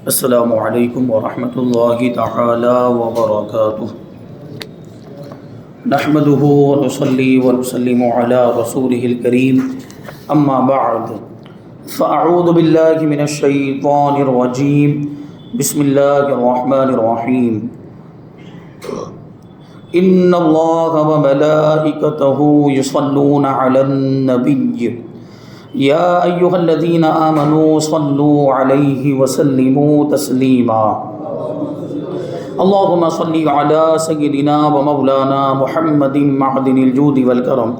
السلام علیکم ورحمۃ اللہ تعالی وبرکاتہ۔ نحمده ونصلي ونسلم على رسوله الكريم اما بعد فاعوذ باللہ من الشیطان الرجیم بسم اللہ الرحمن الرحیم۔ ان اللہ وملائکتہ یصلون علی النبی یا ایہا الذین آمنوا صلوا علیہ وسلموا تسلیما۔ اللہم صلی علی سیدنا و مولانا محمد معدن الجود والکرم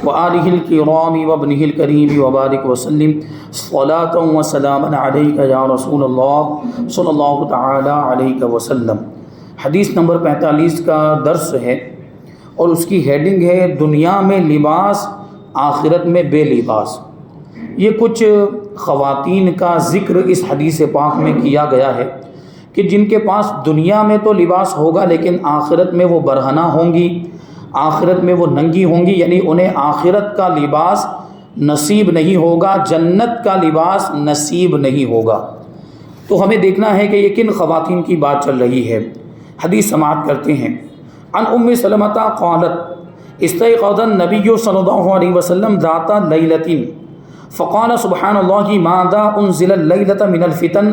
وآلہ الکرام وابنہ الکریم وبارک وسلم صلاۃ وسلاما علیک یا رسول اللہ صلی اللہ تعالی علیہ وسلم۔ حدیث نمبر 45 کا درس ہے اور اس کی ہیڈنگ ہے دنیا میں لباس آخرت میں بے لباس۔ یہ کچھ خواتین کا ذکر اس حدیث پاک میں کیا گیا ہے کہ جن کے پاس دنیا میں تو لباس ہوگا لیکن آخرت میں وہ برہنہ ہوں گی، آخرت میں وہ ننگی ہوں گی، یعنی انہیں آخرت کا لباس نصیب نہیں ہوگا، جنت کا لباس نصیب نہیں ہوگا۔ تو ہمیں دیکھنا ہے کہ یہ کن خواتین کی بات چل رہی ہے۔ حدیث سماعت کرتے ہیں۔ عن ام سلمۃ قالت استيقظ النبي صلی اللہ علیہ وسلم ذات لیلۃ فقال سبحان اللہ ماذا انزل اللیلۃ من الفتن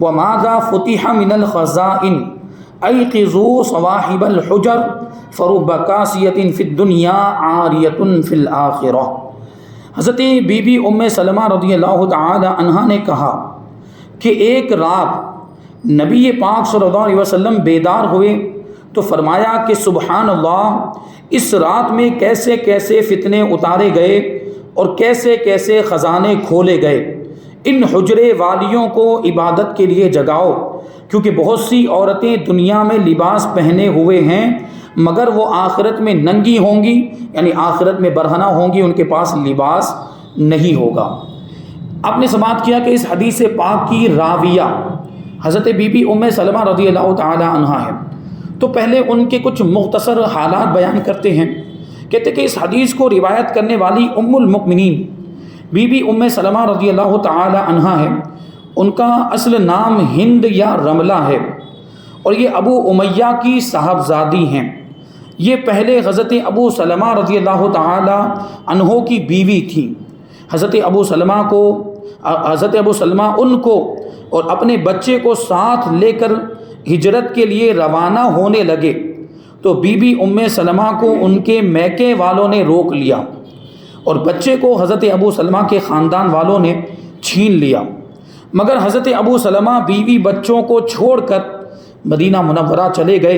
وماذا فتح من الخزائن ایقظوا صواحب الحجر فرب کاسیۃ فی الدنیا عاریۃ فی الآخرہ۔ حضرت بی بی ام سلمہ رضی اللہ تعالی عنہا نے کہا کہ ایک رات نبی پاک صلی اللہ علیہ وسلم بیدار ہوئے تو فرمایا کہ سبحان اللہ، اس رات میں کیسے کیسے فتنے اتارے گئے اور کیسے کیسے خزانے کھولے گئے۔ ان حجرے والیوں کو عبادت کے لیے جگاؤ، کیونکہ بہت سی عورتیں دنیا میں لباس پہنے ہوئے ہیں مگر وہ آخرت میں ننگی ہوں گی، یعنی آخرت میں برہنہ ہوں گی، ان کے پاس لباس نہیں ہوگا۔ آپ نے سماعت کیا کہ اس حدیث پاک کی راویہ حضرت بی بی ام سلمہ رضی اللہ تعالی عنہا ہے۔ تو پہلے ان کے کچھ مختصر حالات بیان کرتے ہیں۔ کہتے کہ اس حدیث کو روایت کرنے والی ام المؤمنین بی بی ام سلمہ رضی اللہ تعالی عنہا ہے۔ ان کا اصل نام ہند یا رملہ ہے اور یہ ابو امیہ کی صاحبزادی ہیں۔ یہ پہلے حضرت ابو سلمہ رضی اللہ تعالی عنہ کی بیوی تھیں۔ حضرت ابو سلمہ ان کو اور اپنے بچے کو ساتھ لے کر ہجرت کے لیے روانہ ہونے لگے تو بی بی ام سلمہ کو ان کے میکے والوں نے روک لیا اور بچے کو حضرت ابو سلمہ کے خاندان والوں نے چھین لیا، مگر حضرت ابو سلمہ بیوی بچوں کو چھوڑ کر مدینہ منورہ چلے گئے۔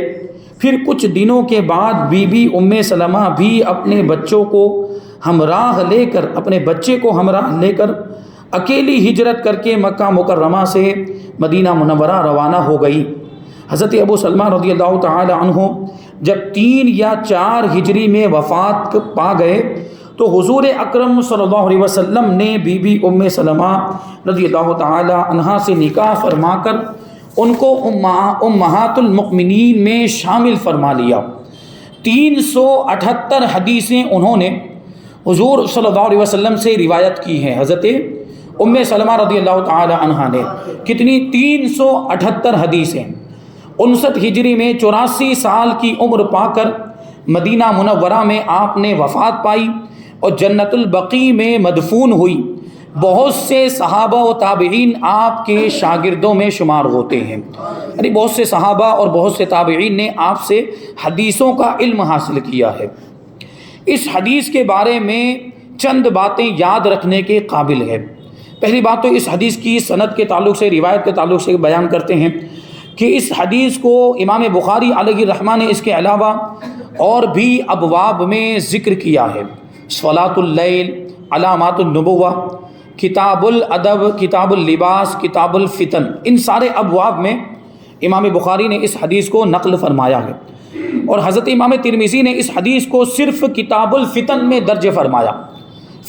پھر کچھ دنوں کے بعد بی بی ام سلمہ بھی اپنے بچے کو ہمراہ لے کر اکیلی ہجرت کر کے مکہ مکرمہ سے مدینہ منورہ روانہ ہو گئی۔ حضرت ابو سلمہ رضی اللہ تعالی عنہ جب 3 یا 4 ہجری میں وفات پا گئے تو حضور اکرم صلی اللہ علیہ وسلم نے بی بی ام سلمہ رضی اللہ تعالی عنہا سے نکاح فرما کر ان کو امہات المؤمنین میں شامل فرما لیا۔ 378 حدیثیں انہوں نے حضور صلی اللہ علیہ وسلم سے روایت کی ہیں۔ حضرت ام سلمہ رضی اللہ تعالی عنہا نے کتنی؟ 378 حدیثیں۔ 59 ہجری میں 84 سال کی عمر پا کر مدینہ منورہ میں آپ نے وفات پائی اور جنت البقیع میں مدفون ہوئی۔ بہت سے صحابہ و تابعین آپ کے شاگردوں میں شمار ہوتے ہیں، یعنی بہت سے صحابہ اور بہت سے تابعین نے آپ سے حدیثوں کا علم حاصل کیا ہے۔ اس حدیث کے بارے میں چند باتیں یاد رکھنے کے قابل ہے۔ پہلی بات تو اس حدیث کی سند کے تعلق سے، روایت کے تعلق سے بیان کرتے ہیں کہ اس حدیث کو امام بخاری علیہ الرحمہ نے اس کے علاوہ اور بھی ابواب میں ذکر کیا ہے۔ صلاۃ اللیل، علامات النبوہ، کتاب الادب، کتاب اللباس، کتاب الفتن، ان سارے ابواب میں امام بخاری نے اس حدیث کو نقل فرمایا ہے۔ اور حضرت امام ترمذی نے اس حدیث کو صرف کتاب الفتن میں درج فرمایا۔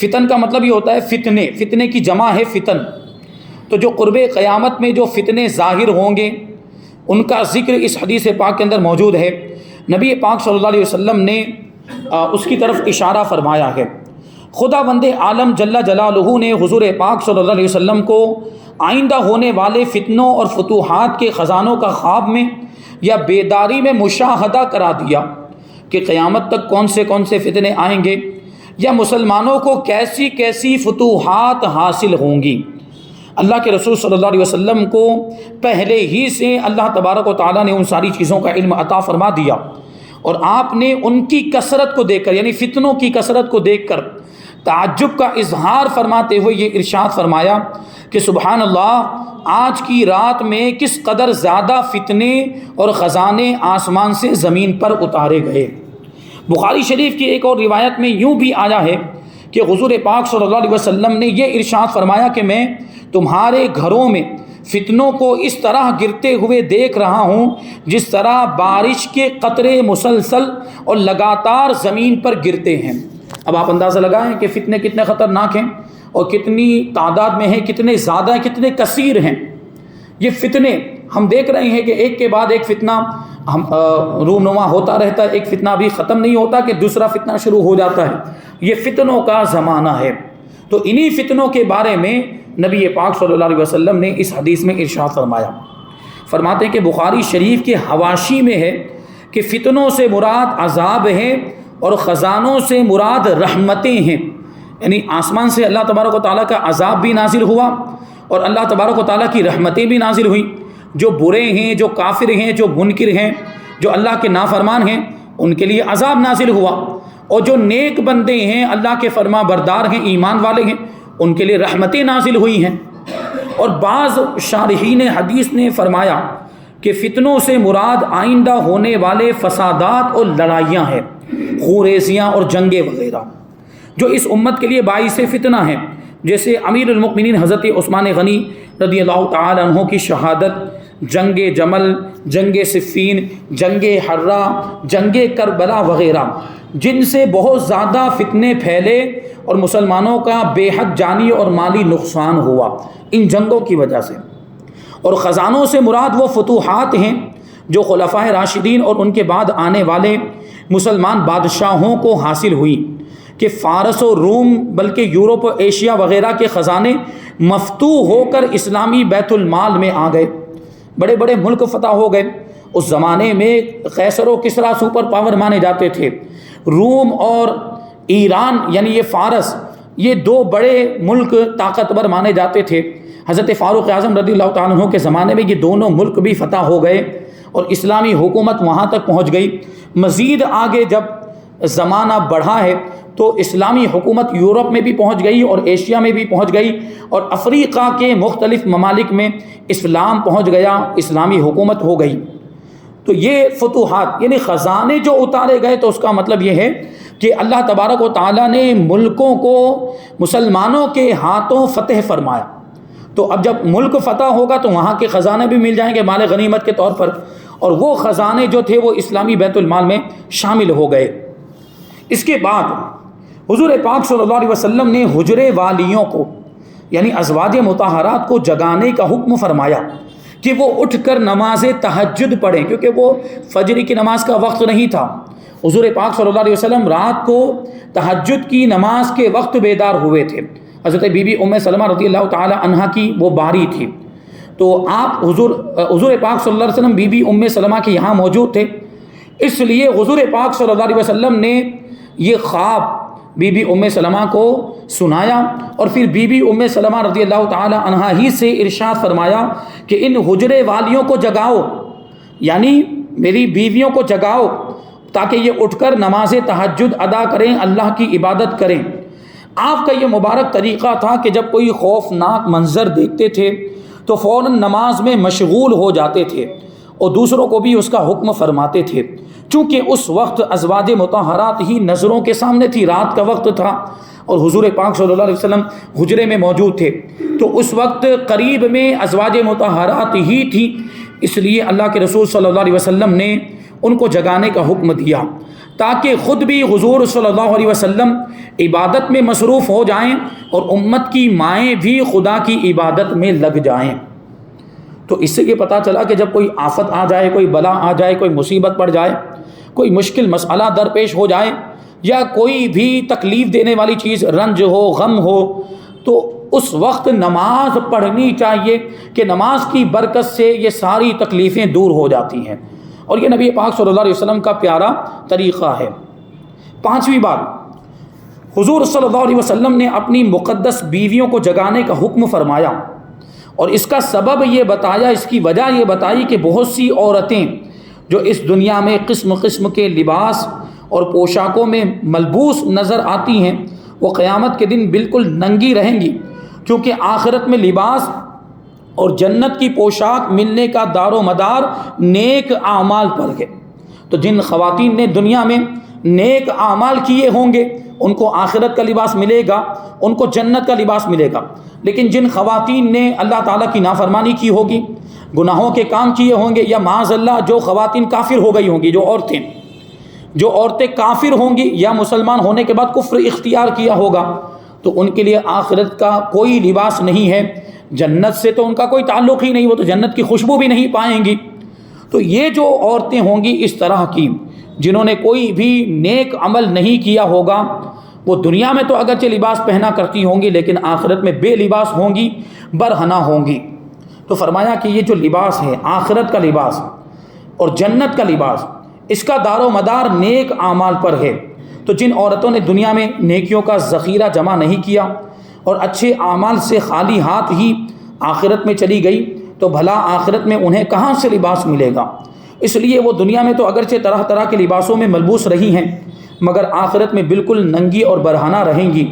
فتن کا مطلب یہ ہوتا ہے فتنے کی جمع ہے فتن۔ تو جو قرب قیامت میں جو فتنے ظاہر ہوں گے ان کا ذکر اس حدیث پاک کے اندر موجود ہے۔ نبی پاک صلی اللہ علیہ وسلم نے اس کی طرف اشارہ فرمایا ہے۔ خدا بند عالم جل جلالہ نے حضور پاک صلی اللہ علیہ وسلم کو آئندہ ہونے والے فتنوں اور فتوحات کے خزانوں کا خواب میں یا بیداری میں مشاہدہ کرا دیا کہ قیامت تک کون سے فتنے آئیں گے یا مسلمانوں کو کیسی کیسی فتوحات حاصل ہوں گی۔ اللہ کے رسول صلی اللہ علیہ وسلم کو پہلے ہی سے اللہ تبارک و تعالیٰ نے ان ساری چیزوں کا علم عطا فرما دیا، اور آپ نے ان کی کثرت کو دیکھ کر، یعنی فتنوں کی کثرت کو دیکھ کر تعجب کا اظہار فرماتے ہوئے یہ ارشاد فرمایا کہ سبحان اللہ، آج کی رات میں کس قدر زیادہ فتنے اور خزانے آسمان سے زمین پر اتارے گئے۔ بخاری شریف کی ایک اور روایت میں یوں بھی آیا ہے کہ حضور پاک صلی اللہ علیہ وسلم نے یہ ارشاد فرمایا کہ میں تمہارے گھروں میں فتنوں کو اس طرح گرتے ہوئے دیکھ رہا ہوں جس طرح بارش کے قطرے مسلسل اور لگاتار زمین پر گرتے ہیں۔ اب آپ اندازہ لگائیں کہ فتنے کتنے خطرناک ہیں اور کتنی تعداد میں ہیں، کتنے زیادہ ہیں، کتنے کثیر ہیں۔ یہ فتنے ہم دیکھ رہے ہیں کہ ایک کے بعد ایک فتنہ رونما ہوتا رہتا ہے، ایک فتنہ بھی ختم نہیں ہوتا کہ دوسرا فتنہ شروع ہو جاتا ہے۔ یہ فتنوں کا زمانہ ہے۔ تو انہی فتنوں کے بارے میں نبی پاک صلی اللہ علیہ وسلم نے اس حدیث میں ارشاد فرمایا، فرماتے ہیں کہ بخاری شریف کے حواشی میں ہے کہ فتنوں سے مراد عذاب ہے اور خزانوں سے مراد رحمتیں ہیں، یعنی آسمان سے اللہ تبارک و تعالیٰ کا عذاب بھی نازل ہوا اور اللہ تبارک و تعالیٰ کی رحمتیں بھی نازل ہوئیں۔ جو برے ہیں، جو کافر ہیں، جو منکر ہیں، جو اللہ کے نافرمان ہیں، ان کے لیے عذاب نازل ہوا، اور جو نیک بندے ہیں، اللہ کے فرما بردار ہیں، ایمان والے ہیں، ان کے لیے رحمتیں نازل ہوئی ہیں۔ اور بعض شارحین حدیث نے فرمایا کہ فتنوں سے مراد آئندہ ہونے والے فسادات اور لڑائیاں ہیں، خوریزیاں اور جنگیں وغیرہ، جو اس امت کے لیے باعث فتنہ ہیں، جیسے امیر المؤمنین حضرت عثمان غنی رضی اللہ تعالی عنہ کی شہادت، جنگ جمل، جنگ صفین، جنگ حرہ، جنگ کربلا وغیرہ، جن سے بہت زیادہ فتنے پھیلے اور مسلمانوں کا بے حد جانی اور مالی نقصان ہوا ان جنگوں کی وجہ سے۔ اور خزانوں سے مراد وہ فتوحات ہیں جو خلفائے راشدین اور ان کے بعد آنے والے مسلمان بادشاہوں کو حاصل ہوئی کہ فارس و روم بلکہ یورپ و ایشیا وغیرہ کے خزانے مفتوح ہو کر اسلامی بیت المال میں آ گئے، بڑے بڑے ملک فتح ہو گئے۔ اس زمانے میں قیصر و کسریٰ سپر پاور مانے جاتے تھے، روم اور ایران یعنی یہ فارس، یہ دو بڑے ملک طاقتور مانے جاتے تھے۔ حضرت فاروق اعظم رضی اللہ تعالیٰ عنہ کے زمانے میں یہ دونوں ملک بھی فتح ہو گئے اور اسلامی حکومت وہاں تک پہنچ گئی۔ مزید آگے جب زمانہ بڑھا ہے تو اسلامی حکومت یورپ میں بھی پہنچ گئی اور ایشیا میں بھی پہنچ گئی، اور افریقہ کے مختلف ممالک میں اسلام پہنچ گیا، اسلامی حکومت ہو گئی۔ تو یہ فتوحات یعنی خزانے جو اتارے گئے، تو اس کا مطلب یہ ہے کہ اللہ تبارک و تعالیٰ نے ملکوں کو مسلمانوں کے ہاتھوں فتح فرمایا۔ تو اب جب ملک فتح ہوگا تو وہاں کے خزانے بھی مل جائیں گے مال غنیمت کے طور پر، اور وہ خزانے جو تھے وہ اسلامی بیت المال میں شامل ہو گئے۔ اس کے بعد حضور پاک صلی اللہ علیہ وسلم نے حجرے والیوں کو یعنی ازواج مطہرات کو جگانے کا حکم فرمایا کہ وہ اٹھ کر نماز تہجد پڑھیں، کیونکہ وہ فجر کی نماز کا وقت نہیں تھا۔ حضور پاک صلی اللہ علیہ وسلم رات کو تہجد کی نماز کے وقت بیدار ہوئے تھے۔ حضرت بی بی ام سلمہ رضی اللہ تعالی عنہا کی وہ باری تھی، تو آپ حضور پاک صلی اللہ علیہ وسلم بی بی ام سلمہ کے یہاں موجود تھے، اس لیے حضور پاک صلی اللہ علیہ وسلم نے یہ خواب بی بی ام سلمہ کو سنایا، اور پھر بی بی ام سلمہ رضی اللہ تعالی عنہا ہی سے ارشاد فرمایا کہ ان حجرے والیوں کو جگاؤ، یعنی میری بیویوں کو جگاؤ تاکہ یہ اٹھ کر نماز تہجد ادا کریں، اللہ کی عبادت کریں۔ آپ کا یہ مبارک طریقہ تھا کہ جب کوئی خوفناک منظر دیکھتے تھے تو فوراً نماز میں مشغول ہو جاتے تھے اور دوسروں کو بھی اس کا حکم فرماتے تھے، چونکہ اس وقت ازواج مطہرات ہی نظروں کے سامنے تھی، رات کا وقت تھا اور حضور پاک صلی اللہ علیہ وسلم حجرے میں موجود تھے، تو اس وقت قریب میں ازواج مطہرات ہی تھی، اس لیے اللہ کے رسول صلی اللہ علیہ وسلم نے ان کو جگانے کا حکم دیا تاکہ خود بھی حضور صلی اللہ علیہ وسلم عبادت میں مصروف ہو جائیں اور امت کی مائیں بھی خدا کی عبادت میں لگ جائیں۔ تو اس سے یہ پتہ چلا کہ جب کوئی آفت آ جائے، کوئی بلا آ جائے، کوئی مصیبت پڑ جائے، کوئی مشکل مسئلہ درپیش ہو جائے، یا کوئی بھی تکلیف دینے والی چیز، رنج ہو، غم ہو، تو اس وقت نماز پڑھنی چاہیے کہ نماز کی برکت سے یہ ساری تکلیفیں دور ہو جاتی ہیں، اور یہ نبی پاک صلی اللہ علیہ وسلم کا پیارا طریقہ ہے۔ پانچویں بات، حضور صلی اللہ علیہ وسلم نے اپنی مقدس بیویوں کو جگانے کا حکم فرمایا، اور اس کا سبب یہ بتایا، اس کی وجہ یہ بتائی کہ بہت سی عورتیں جو اس دنیا میں قسم قسم کے لباس اور پوشاکوں میں ملبوس نظر آتی ہیں، وہ قیامت کے دن بالکل ننگی رہیں گی، کیونکہ آخرت میں لباس اور جنت کی پوشاک ملنے کا دار و مدار نیک اعمال پر ہے۔ تو جن خواتین نے دنیا میں نیک اعمال کیے ہوں گے ان کو آخرت کا لباس ملے گا، ان کو جنت کا لباس ملے گا، لیکن جن خواتین نے اللہ تعالیٰ کی نافرمانی کی ہوگی، گناہوں کے کام کیے ہوں گے، یا معاذ اللہ جو خواتین کافر ہو گئی ہوں گی، جو عورتیں کافر ہوں گی یا مسلمان ہونے کے بعد کفر اختیار کیا ہوگا، تو ان کے لیے آخرت کا کوئی لباس نہیں ہے، جنت سے تو ان کا کوئی تعلق ہی نہیں، وہ تو جنت کی خوشبو بھی نہیں پائیں گی۔ تو یہ جو عورتیں ہوں گی اس طرح کی، جنہوں نے کوئی بھی نیک عمل نہیں کیا ہوگا، وہ دنیا میں تو اگرچہ لباس پہنا کرتی ہوں گی لیکن آخرت میں بے لباس ہوں گی، برہنہ ہوں گی۔ تو فرمایا کہ یہ جو لباس ہے، آخرت کا لباس اور جنت کا لباس، اس کا دار و مدار نیک اعمال پر ہے۔ تو جن عورتوں نے دنیا میں نیکیوں کا ذخیرہ جمع نہیں کیا اور اچھے اعمال سے خالی ہاتھ ہی آخرت میں چلی گئی، تو بھلا آخرت میں انہیں کہاں سے لباس ملے گا؟ اس لیے وہ دنیا میں تو اگرچہ طرح طرح کے لباسوں میں ملبوس رہی ہیں، مگر آخرت میں بالکل ننگی اور برہنہ رہیں گی۔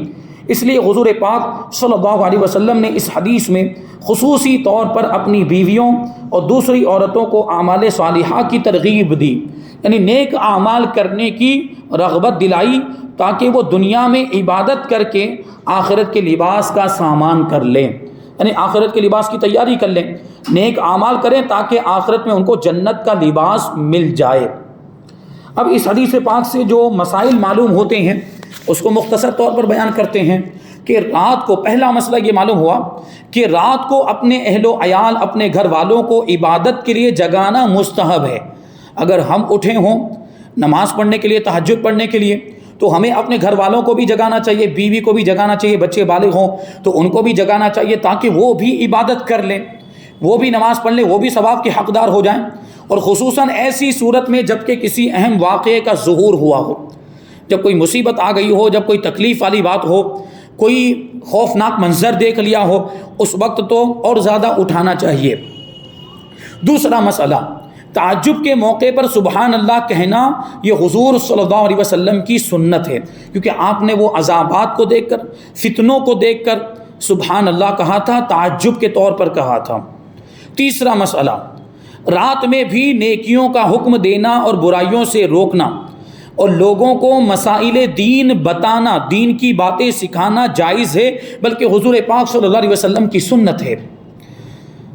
اس لیے حضور پاک صلی اللہ علیہ وسلم نے اس حدیث میں خصوصی طور پر اپنی بیویوں اور دوسری عورتوں کو اعمال صالحہ کی ترغیب دی، یعنی نیک اعمال کرنے کی رغبت دلائی، تاکہ وہ دنیا میں عبادت کر کے آخرت کے لباس کا سامان کر لیں، یعنی آخرت کے لباس کی تیاری کر لیں، نیک اعمال کریں تاکہ آخرت میں ان کو جنت کا لباس مل جائے۔ اب اس حدیث پاک سے جو مسائل معلوم ہوتے ہیں اس کو مختصر طور پر بیان کرتے ہیں کہ رات کو، پہلا مسئلہ یہ معلوم ہوا کہ رات کو اپنے اہل و عیال، اپنے گھر والوں کو عبادت کے لیے جگانا مستحب ہے۔ اگر ہم اٹھے ہوں نماز پڑھنے کے لیے، تہجد پڑھنے کے لیے، تو ہمیں اپنے گھر والوں کو بھی جگانا چاہیے، بیوی کو بھی جگانا چاہیے، بچے بالغ ہوں تو ان کو بھی جگانا چاہیے، تاکہ وہ بھی عبادت کر لیں، وہ بھی نماز پڑھ لیں، وہ بھی ثواب کے حقدار ہو جائیں۔ اور خصوصاً ایسی صورت میں جب کہ کسی اہم واقعے کا ظہور ہوا ہو، جب کوئی مصیبت آ گئی ہو، جب کوئی تکلیف والی بات ہو، کوئی خوفناک منظر دیکھ لیا ہو، اس وقت تو اور زیادہ اٹھانا چاہیے۔ دوسرا مسئلہ، تعجب کے موقع پر سبحان اللہ کہنا، یہ حضور صلی اللہ علیہ وسلم کی سنت ہے، کیونکہ آپ نے وہ عذابات کو دیکھ کر، فتنوں کو دیکھ کر سبحان اللہ کہا تھا، تعجب کے طور پر کہا تھا۔ تیسرا مسئلہ، رات میں بھی نیکیوں کا حکم دینا اور برائیوں سے روکنا، اور لوگوں کو مسائل دین بتانا، دین کی باتیں سکھانا جائز ہے، بلکہ حضور پاک صلی اللہ علیہ وسلم کی سنت ہے۔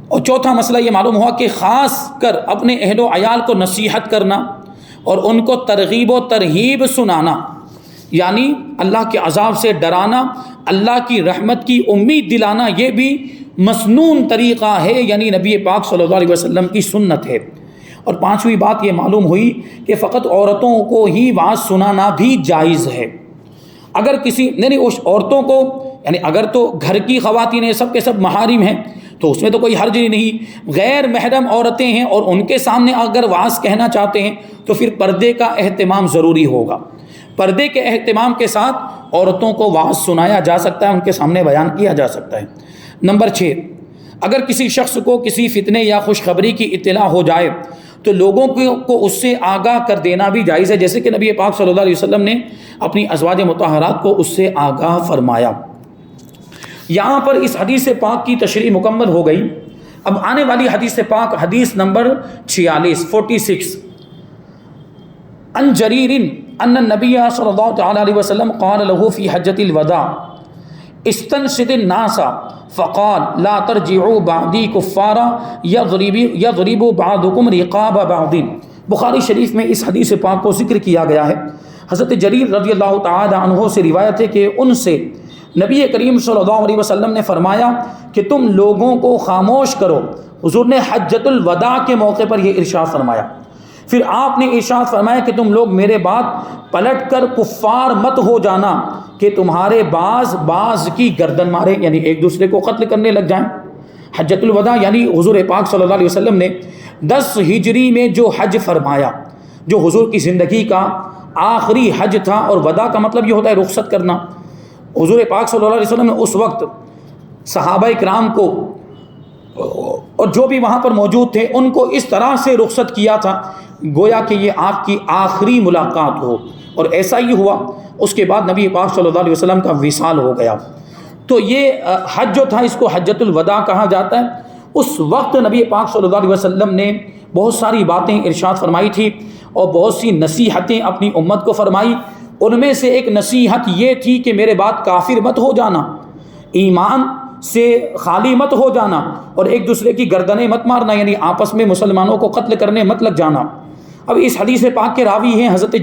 اور چوتھا مسئلہ یہ معلوم ہوا کہ خاص کر اپنے اہل و عیال کو نصیحت کرنا اور ان کو ترغیب و ترہیب سنانا، یعنی اللہ کے عذاب سے ڈرانا، اللہ کی رحمت کی امید دلانا، یہ بھی مسنون طریقہ ہے، یعنی نبی پاک صلی اللہ علیہ وسلم کی سنت ہے۔ اور پانچویں بات یہ معلوم ہوئی کہ فقط عورتوں کو ہی واعظ سنانا بھی جائز ہے۔ اگر کسی اس عورتوں کو، یعنی اگر تو گھر کی خواتین ہیں، سب کے سب محارم ہیں، تو اس میں تو کوئی حرج نہیں، غیر محرم عورتیں ہیں اور ان کے سامنے اگر واعظ کہنا چاہتے ہیں تو پھر پردے کا اہتمام ضروری ہوگا، پردے کے اہتمام کے ساتھ عورتوں کو واعظ سنایا جا سکتا ہے، ان کے سامنے بیان کیا جا سکتا ہے۔ نمبر 6، اگر کسی شخص کو کسی فتنے یا خوشخبری کی اطلاع ہو جائے تو لوگوں کو اس سے آگاہ کر دینا بھی جائز ہے، جیسے کہ نبی پاک صلی اللہ علیہ وسلم نے اپنی ازواج مطہرات کو اس سے آگاہ فرمایا۔ یہاں پر اس حدیث پاک کی تشریح مکمل ہو گئی۔ اب آنے والی حدیث پاک، حدیث نمبر 46 ان جریر ان النبی صلی اللہ تعالی علیہ وسلم قال له فی حجۃ الوداع استنشد الناس فقال لا ترجعوا بعدی کفارا یضرب بعضکم رقاب بعض۔ بخاری شریف میں اس حدیث پاک کو ذکر کیا گیا ہے۔ حضرت جریر رضی اللہ تعالی عنہ سے روایت ہے کہ ان سے نبی کریم صلی اللہ علیہ وسلم نے فرمایا کہ تم لوگوں کو خاموش کرو۔ حضور نے حجۃ الوداع کے موقع پر یہ ارشاد فرمایا پھر آپ نے ارشاد فرمایا کہ تم لوگ میرے بعد پلٹ کر کفار مت ہو جانا کہ تمہارے بعض کی گردن مارے، یعنی ایک دوسرے کو قتل کرنے لگ جائیں۔ حجۃ الوداع یعنی حضور پاک صلی اللہ علیہ وسلم نے 10 ہجری میں جو حج فرمایا، جو حضور کی زندگی کا آخری حج تھا، اور وداع کا مطلب یہ ہوتا ہے رخصت کرنا۔ حضور پاک صلی اللہ علیہ وسلم نے اس وقت صحابہ کرام کو اور جو بھی وہاں پر موجود تھے ان کو اس طرح سے رخصت کیا تھا گویا کہ یہ آپ کی آخری ملاقات ہو، اور ایسا ہی ہوا۔ اس کے بعد نبی پاک صلی اللہ علیہ وسلم کا وصال ہو گیا۔ تو یہ حج جو تھا اس کو حجۃ الوداع کہا جاتا ہے۔ اس وقت نبی پاک صلی اللہ علیہ وسلم نے بہت ساری باتیں ارشاد فرمائی تھی اور بہت سی نصیحتیں اپنی امت کو فرمائی۔ ان میں سے ایک نصیحت یہ تھی کہ میرے بعد کافر مت ہو جانا، ایمان سے خالی مت ہو جانا، اور ایک دوسرے کی گردنیں مت مارنا، یعنی آپس میں مسلمانوں کو قتل کرنے مت لگ جانا۔ اب اس حدیث پاک کے راوی ہیں حضرت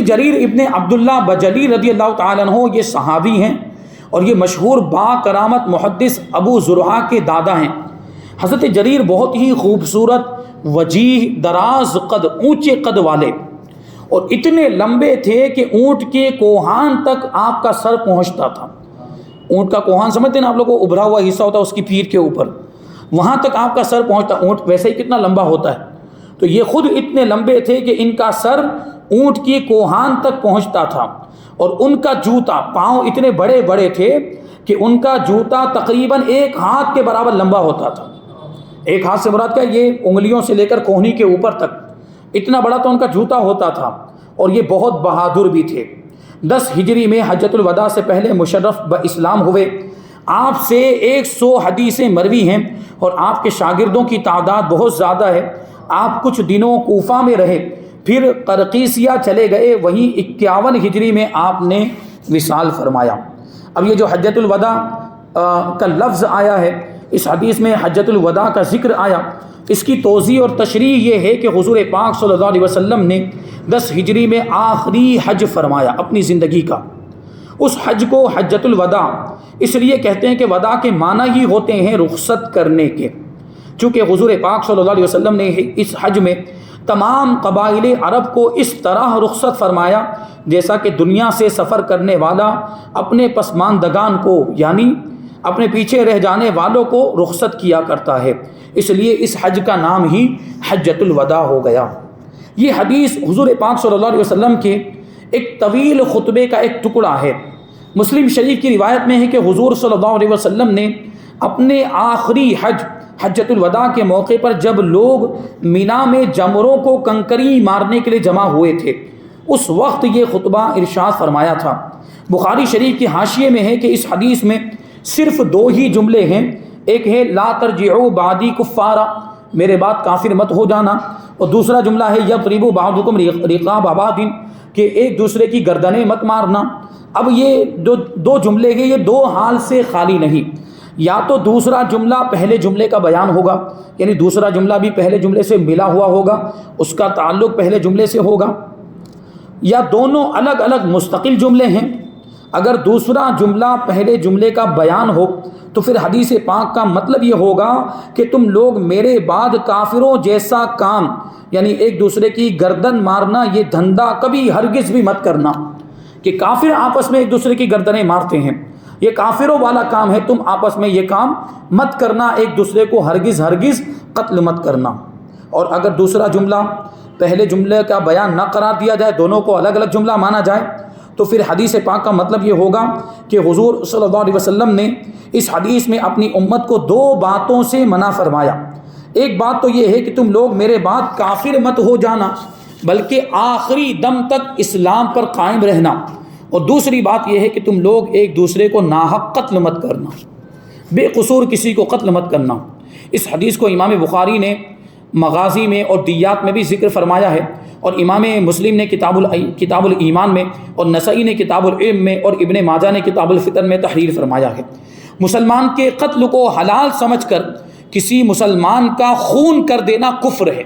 جریر ابن عبداللہ بجلی رضی اللہ تعالیٰ عنہ۔ یہ صحابی ہیں اور یہ مشہور با کرامت محدث ابو زرعہ کے دادا ہیں۔ حضرت جریر بہت ہی خوبصورت، وجیح، دراز قد، اونچے قد والے، اور اتنے لمبے تھے کہ اونٹ کے کوہان تک آپ کا سر پہنچتا تھا۔ اونٹ کا کوہان سمجھتے ہیں نا آپ لوگوں کو، ابھرا ہوا حصہ ہوتا ہے اس کی پیٹھ کے اوپر، وہاں تک آپ کا سر پہنچتا۔ اونٹ ویسے ہی کتنا لمبا ہوتا ہے، تو یہ خود اتنے لمبے تھے کہ ان کا سر اونٹ کی کوہان تک پہنچتا تھا، اور ان کا جوتا، پاؤں اتنے بڑے بڑے تھے کہ ان کا جوتا تقریباً 1 ہاتھ کے برابر لمبا ہوتا تھا۔ 1 ہاتھ سے مراد کیا، یہ انگلیوں سے لے کر کوہنی کے اوپر تک اتنا بڑا تو ان کا جوتا ہوتا تھا، اور یہ بہت بہادر بھی تھے۔ 10 ہجری میں حجۃ الوداع سے پہلے مشرف باسلام ہوئے۔ آپ سے 100 حدیثیں مروی ہیں، اور آپ کے شاگردوں کی تعداد بہت زیادہ ہے۔ آپ کچھ دنوں کوفہ میں رہے، پھر قرقیسیہ چلے گئے، وہیں 51 ہجری میں آپ نے وصال فرمایا۔ اب یہ جو حجۃ الوداع کا لفظ آیا ہے، اس حدیث میں حجۃ الوداع کا ذکر آیا، اس کی توضیح اور تشریح یہ ہے کہ حضور پاک صلی اللہ علیہ وسلم نے 10 ہجری میں آخری حج فرمایا اپنی زندگی کا۔ اس حج کو حجۃ الوداع اس لیے کہتے ہیں کہ وداع کے معنی ہی ہوتے ہیں رخصت کرنے کے، چونکہ حضور پاک صلی اللہ علیہ وسلم نے اس حج میں تمام قبائل عرب کو اس طرح رخصت فرمایا جیسا کہ دنیا سے سفر کرنے والا اپنے پسماندگان کو، یعنی اپنے پیچھے رہ جانے والوں کو رخصت کیا کرتا ہے۔ اس لیے اس حج کا نام ہی حجۃ الوداع ہو گیا۔ یہ حدیث حضور پاک صلی اللہ علیہ وسلم کے ایک طویل خطبے کا ایک ٹکڑا ہے۔ مسلم شریف کی روایت میں ہے کہ حضور صلی اللہ علیہ وسلم نے اپنے آخری حج حجۃ الوداع کے موقع پر جب لوگ مینا میں جمروں کو کنکری مارنے کے لیے جمع ہوئے تھے، اس وقت یہ خطبہ ارشاد فرمایا تھا۔ بخاری شریف کی حاشیے میں ہے کہ اس حدیث میں صرف 2 ہی جملے ہیں، ایک ہے لا ترجعوا بعدی کفارا، میرے بعد کافر مت ہو جانا، اور دوسرا جملہ ہے یضرب بعضکم رقاب بعض، کہ ایک دوسرے کی گردنیں مت مارنا۔ اب یہ جو 2 جملے ہیں یہ 2 حال سے خالی نہیں، یا تو دوسرا جملہ پہلے جملے کا بیان ہوگا، یعنی دوسرا جملہ بھی پہلے جملے سے ملا ہوا ہوگا، اس کا تعلق پہلے جملے سے ہوگا، یا دونوں الگ الگ مستقل جملے ہیں۔ اگر دوسرا جملہ پہلے جملے کا بیان ہو تو پھر حدیث پاک کا مطلب یہ ہوگا کہ تم لوگ میرے بعد کافروں جیسا کام، یعنی ایک دوسرے کی گردن مارنا، یہ دھندا کبھی ہرگز بھی مت کرنا، کہ کافر آپس میں ایک دوسرے کی گردنیں مارتے ہیں، یہ کافروں والا کام ہے، تم آپس میں یہ کام مت کرنا، ایک دوسرے کو ہرگز قتل مت کرنا۔ اور اگر دوسرا جملہ پہلے جملے کا بیان نہ قرار دیا جائے، دونوں کو الگ الگ جملہ مانا جائے، تو پھر حدیث پاک کا مطلب یہ ہوگا کہ حضور صلی اللہ علیہ وسلم نے اس حدیث میں اپنی امت کو 2 باتوں سے منع فرمایا۔ ایک بات تو یہ ہے کہ تم لوگ میرے بعد کافر مت ہو جانا، بلکہ آخری دم تک اسلام پر قائم رہنا، اور دوسری بات یہ ہے کہ تم لوگ ایک دوسرے کو ناحق قتل مت کرنا، بے قصور کسی کو قتل مت کرنا۔ اس حدیث کو امام بخاری نے مغازی میں اور دیات میں بھی ذکر فرمایا ہے، اور امام مسلم نے کتاب الایمان میں، اور نسائی نے کتاب العلم میں، اور ابن ماجہ نے کتاب الفطن میں تحریر فرمایا ہے۔ مسلمان کے قتل کو حلال سمجھ کر کسی مسلمان کا خون کر دینا کفر ہے۔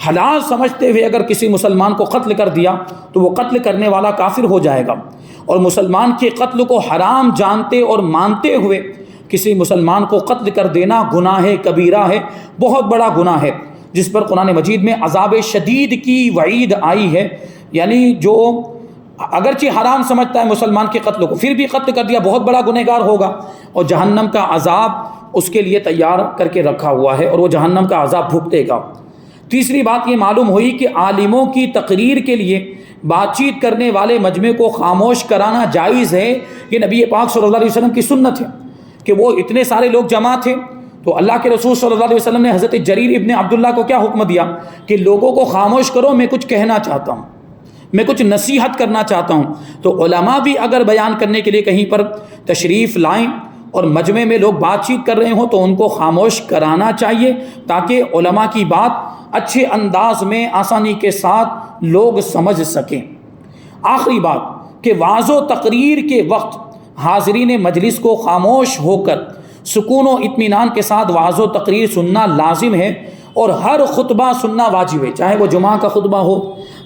حلال سمجھتے ہوئے اگر کسی مسلمان کو قتل کر دیا تو وہ قتل کرنے والا کافر ہو جائے گا، اور مسلمان کے قتل کو حرام جانتے اور مانتے ہوئے کسی مسلمان کو قتل کر دینا گناہ کبیرہ ہے، بہت بڑا گناہ ہے۔ جس پر قرآن مجید میں عذاب شدید کی وعید آئی ہے، یعنی جو اگرچہ حرام سمجھتا ہے مسلمان کے قتل کو، پھر بھی قتل کر دیا، بہت بڑا گنہگار ہوگا، اور جہنم کا عذاب اس کے لیے تیار کر کے رکھا ہوا ہے، اور وہ جہنم کا عذاب بھگتے گا۔ تیسری بات یہ معلوم ہوئی کہ عالموں کی تقریر کے لیے بات چیت کرنے والے مجمع کو خاموش کرانا جائز ہے، یہ نبی پاک صلی اللہ علیہ وسلم کی سنت ہے کہ وہ اتنے سارے لوگ جمع تھے، تو اللہ کے رسول صلی اللہ علیہ وسلم نے حضرت جریر ابن عبداللہ کو کیا حکم دیا کہ لوگوں کو خاموش کرو، میں کچھ کہنا چاہتا ہوں، میں کچھ نصیحت کرنا چاہتا ہوں۔ تو علماء بھی اگر بیان کرنے کے لیے کہیں پر تشریف لائیں اور مجمع میں لوگ بات چیت کر رہے ہوں تو ان کو خاموش کرانا چاہیے، تاکہ علماء کی بات اچھے انداز میں آسانی کے ساتھ لوگ سمجھ سکیں۔ آخری بات کہ وعظ و تقریر کے وقت حاضرین مجلس کو خاموش ہو کر سکون و اطمینان کے ساتھ وعظ و تقریر سننا لازم ہے، اور ہر خطبہ سننا واجب ہے، چاہے وہ جمعہ کا خطبہ ہو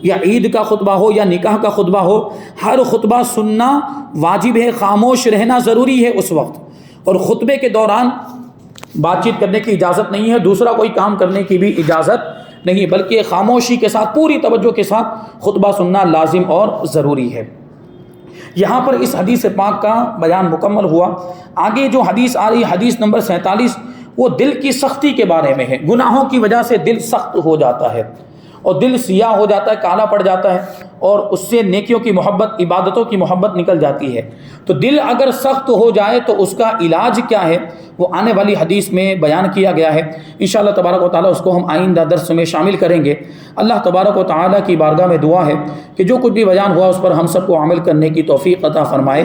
یا عید کا خطبہ ہو یا نکاح کا خطبہ ہو، ہر خطبہ سننا واجب ہے، خاموش رہنا ضروری ہے اس وقت، اور خطبے کے دوران بات چیت کرنے کی اجازت نہیں ہے، دوسرا کوئی کام کرنے کی بھی اجازت نہیں، بلکہ خاموشی کے ساتھ پوری توجہ کے ساتھ خطبہ سننا لازم اور ضروری ہے۔ یہاں پر اس حدیث پاک کا بیان مکمل ہوا۔ آگے جو حدیث آ رہی، حدیث نمبر 47، وہ دل کی سختی کے بارے میں ہے۔ گناہوں کی وجہ سے دل سخت ہو جاتا ہے، اور دل سیاہ ہو جاتا ہے، کالا پڑ جاتا ہے، اور اس سے نیکیوں کی محبت، عبادتوں کی محبت نکل جاتی ہے۔ تو دل اگر سخت ہو جائے تو اس کا علاج کیا ہے، وہ آنے والی حدیث میں بیان کیا گیا ہے۔ انشاءاللہ تبارک و تعالیٰ اس کو ہم آئندہ درس میں شامل کریں گے۔ اللہ تبارک و تعالیٰ کی بارگاہ میں دعا ہے کہ جو کچھ بھی بیان ہوا اس پر ہم سب کو عمل کرنے کی توفیق عطا فرمائے۔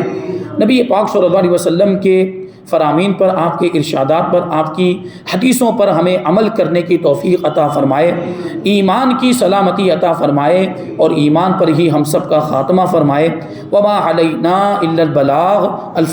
نبی پاک صلی اللہ علیہ وسلم کے فرامین پر، آپ کے ارشادات پر، آپ کی حدیثوں پر ہمیں عمل کرنے کی توفیق عطا فرمائے، ایمان کی سلامتی عطا فرمائے، اور ایمان پر ہی ہم سب کا خاتمہ فرمائے۔ وما علینا الا البلاغ۔